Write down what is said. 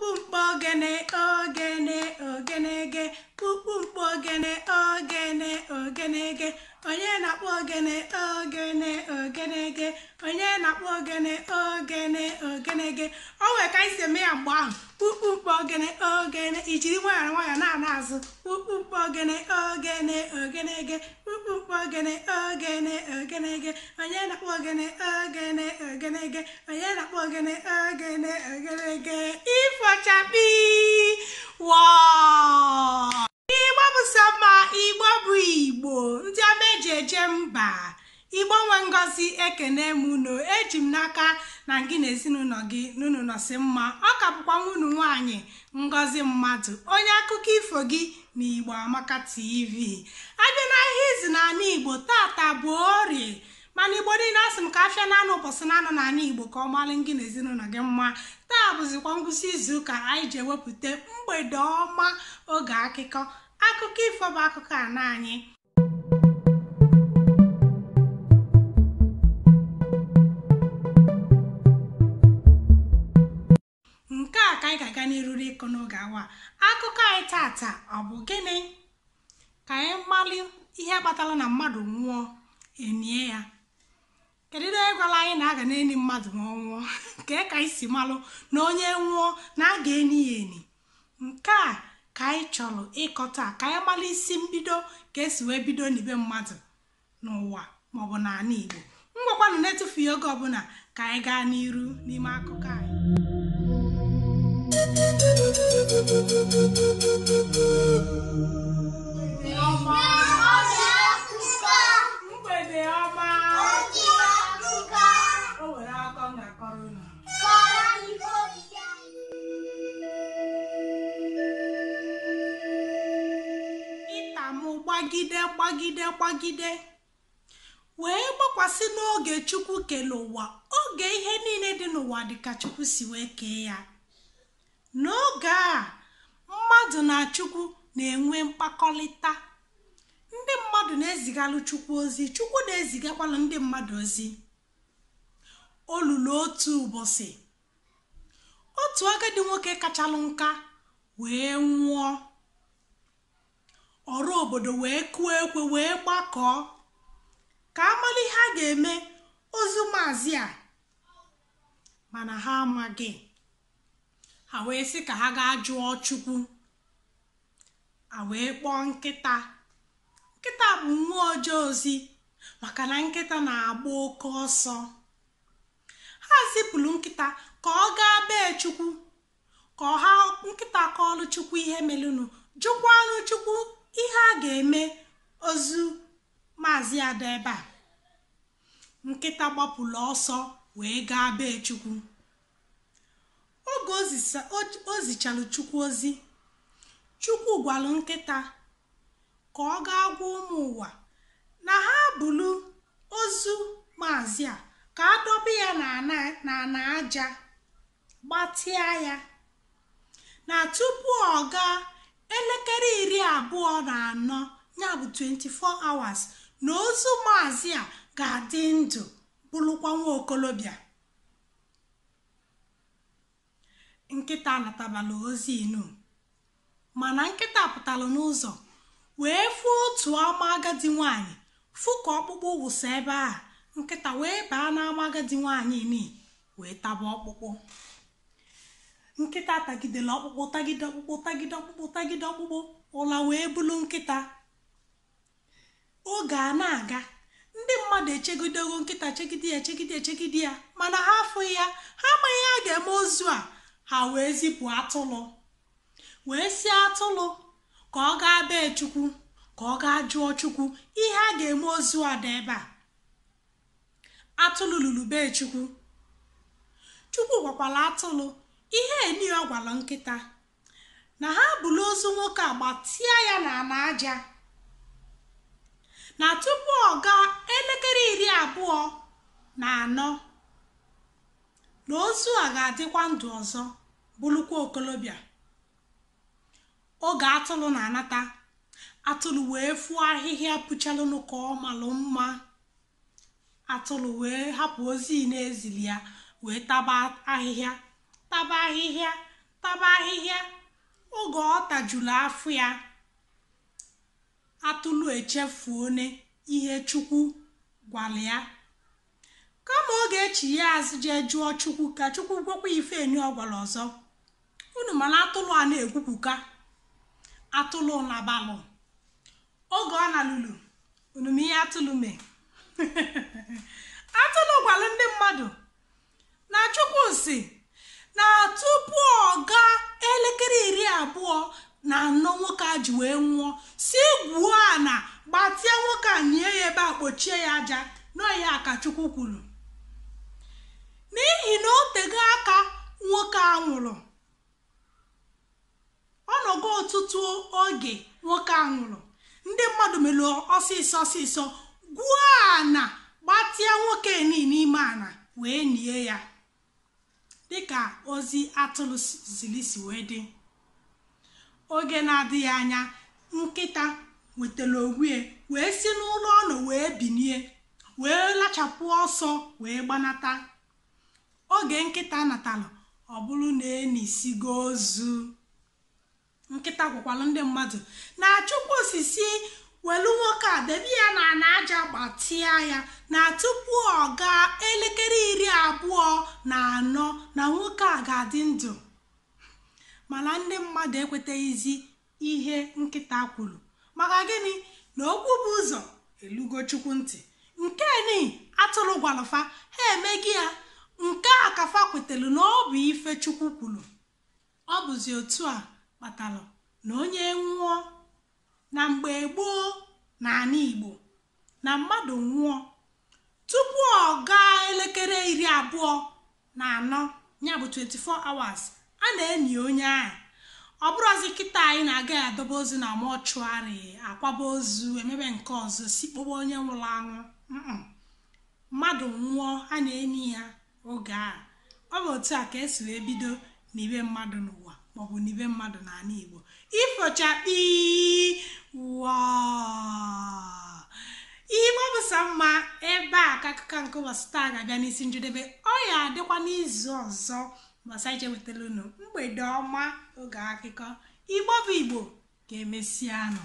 ogene ogene ogenege kpukpumkpu ogene ogene ogenege onye na-akpọ ogene ogene ogenege onye na-akpọ ogene ogene ogenege o nwere ka anyị si eme ya mgbe ahụ kpukpumkpu ogene ogene ijiri nwayọọ nwayọọ na-ana azụ kpukpumkpu ogene ogene ogenege kpukpumkpu ogene ogene ogenege onye na-akpọ ogene ogene ogenege onye na-akpọ ogene ogene ogenege ifochapi wow Igbo bụ sama Igbo bụ Igbo ndị ọma eji eje mba Igbo nwe ngozi ekene m unu eji m n'aka na gị na ezinụlọ gị n'unu nọsị mma ọ ka bụkwa nwunu nwaanyị Ngozi Mmadụ onye akụkọ ifo gị na Igbo Amaka TV abịa n'ahịa izu n'ala Igbo tata bụ Orie mana Igbo niile asị m ka afịa n'anụ ụbọchị n'anụ n'ala Igbo ka ọ malụ gị na ezinụlọ gị mma taa bụzikwa ngwụsị izu ụka anyị ji ewepụta mgbede ọma oge akụkọ ifo bụ akụkọ ana anyị nke a ka anyị ga-aga n'iruru ịkọ n'oge awa akụkọ anyị tata ọ bụ gịnị ka anyị mmalị ihe kpatara na mmadụ nwụọ enie ya kedu ihe gwara anyị na aga na-eni mmadụ ma ọ nwụọ nke ka anyị si malụ na onye nwụọ na a ga-eni ya eni nke a ka anyị chọrọ ịkọta ka anyị mara isi mbido ka esi wee bido n'ibe mmadụ n'ụwa maọbụ n'ala Igbo ngwakwanụ na-etufughị oge ọbụla ka anyị gaa n'iru n'ime akụkọ anyị mgbede ọma o nwere akọ m ga-akọrọ unu gbagide wee gbakwasị n'oge Chukwu kele ụwa oge ihe niile dị n'ụwa dịka Chukwu si wee kee ya n'oge a mmadụ na Chukwu na-enwe mkpakọrịta ndị mmadụ na-ezigalụ Chukwu ozi Chukwu na-ezigakwalụ ndị mmadụ ozi olulu otu ụbọchị otu agadi nwoke kachalụ nka wee nwụọ ọrụ obodo wee kụọ ekwe wee gbakọọ ka amali ha ga-eme ozu maazị a mana ha amaghị ha wee sị ka ha gaa jụọ Chukwu a wee kpọọ nkịta bụ mmụọ ọjọọ ozi maka na nkịta na-agba oke ọsọ ha zipụrụ nkịta ka ọ gaa bee Chukwu ka ọha nkịta kọọlụ Chukwu ihe melụnụ jụkwanụ Chukwu ihe a ga-eme ozu maazị ada ebe a nkịta gbapụrụ ọsọ wee gaa bee Chukwu oge o zichalụ Chukwu ozi Chukwu gwalụ nkịta ka ọ gaa gwa ụmụ ụwa na ha bụrụ ozu maazị a ka adọba ya na aja gbatịa ya na tupu ọ gaa elekere 24 ya bụ 24 hours na ozu maazị a ga-adị ndụ bụrụkwa nwa okolobịa nkịta natabala ozi inu mana nkịta pụtara n'ụzọ wee fụ otu ama agadi nwanyị fụ ka ọkpụkpụ wụsa ebe a nkịta wee baa n'ama agadi nwanyị ni wee taba ọkpụkpụ nkịta tagidela ọkpụkpụ tagide ọkpụkpụ ụla wee bulu nkịta oge a na-aga ndị mmadụ echegidego nkịta chegide ya mana ha afụghị ya ha amaghị ha ga-eme ozu a ha wee zipụ atụlụ wee si atụlụ ka ọ gaa bee Chukwu ka ọ gaa jụọ Chukwu ihe a ga-eme ozu a dị ebe a atụlụ lulu bee Chukwu gwakwala atụlụ ihe eni ọ gwara nkịta na ha bụrụ ozu nwoke a gbatịa ya na aja na tupu ọ gaa elekere 24 na ozu a ga-adịkwa ndụ ọzọ bụrụkwa okolobịa oge atụlụ na-anata atụlụ wee fụọ ahịhịa pụchalụnụ ka ọ malụ mma atụlụ wee hapụ ozi na-ezili ya wee taba ahịhịa taba ahịhịa. Oge ọ tajuru afọ ya, atụrụ echefuone ihe Chukwu gwara ya. Kama ọ ga-echi ya azụ jee jụọ Chukwu ka Chukwu gwakwa ife enyi ọ gwara ọzọ. Unu mana atụrụ a na-egwupụka, atụrụ nabalụ. Oge ọ nalulu, unu ma ihe atụrụ mee? Atụrụ gwara ndị mmadụ na Chukwu si na tupu ọ gaa 24:40 nwoke a ji wee nwụọ, si gwuo ana gbatie nwoke a, nye ya ebe a, kpochie ya aja. N'ọhịa ka Chukwu kwuru, n'ihi na o tego aka nwoke a nwụrụ. Ọnọgo ọtụtụ oge nwoke a nwụrụ, ndị mmadụ mere ọsịsọ gwuo ana gbatie nwoke n'ime ana wee nie ya, dịka ozi atụrụ zili si wee dị. Oge na-adịghị anya, nkịta nwetara ogwie wee si n'ụlọ ọ nọ wee binie, wee lachapụ ọsọ wee gbanata. Oge nkịta natalụ, ọ bụrụ na enisigo ozu. Nkịta gwakwara ndị mmadụ na Chukwu osisi welu nwoke a debe ya na ana aja gbatịa ya, na tupu ọ gaa 24:40 na nwoke a ga-adị ndụ. Mana ndị mmadụ ekwetaghịzi ihe nkịta kwuru. Maka gịnị? Na okwu bụ ụzọ elugo Chukwu ntị. Nke ni atụrụ gwalụfa, ha emeghị ya. Nke a ka fa kwetelu na ọ bụ ife Chukwu kwuru. Ọ bụzi otu a kpatalụ na onye nwụọ na mgbe gboo n'ala Igbo, na mmadụ nwụọ tupu ọ gaa 24:40, ya bụ 24 hours, a na-eni onye ahụ. Ọ bụrụzi kịta anyị na-aga adobe ozu na mọchụarị, akwaba ozu, emebe nke ọzọ, si kpọba onye nwụrụ anwụ. Mmadụ nwụọ, a na-eni ya oge a. Ọ bụ otu a ka esi wee bido n'ibe mmadụ n'ụwa, maọbụ n'ibe mmadụ n'ala Igbo. Ifochakpi wa Igbo bụ sọ mma. Ebe a ka akụkọ nke ụbọchị taa ga-abịa n'isi njedebe. Ọ ya adịkwa n'izu ọzọ gbasa ije wetara unu. Mgbede ọma. Oge akụkọ Igbo bụ Igbo ga-emesianụ.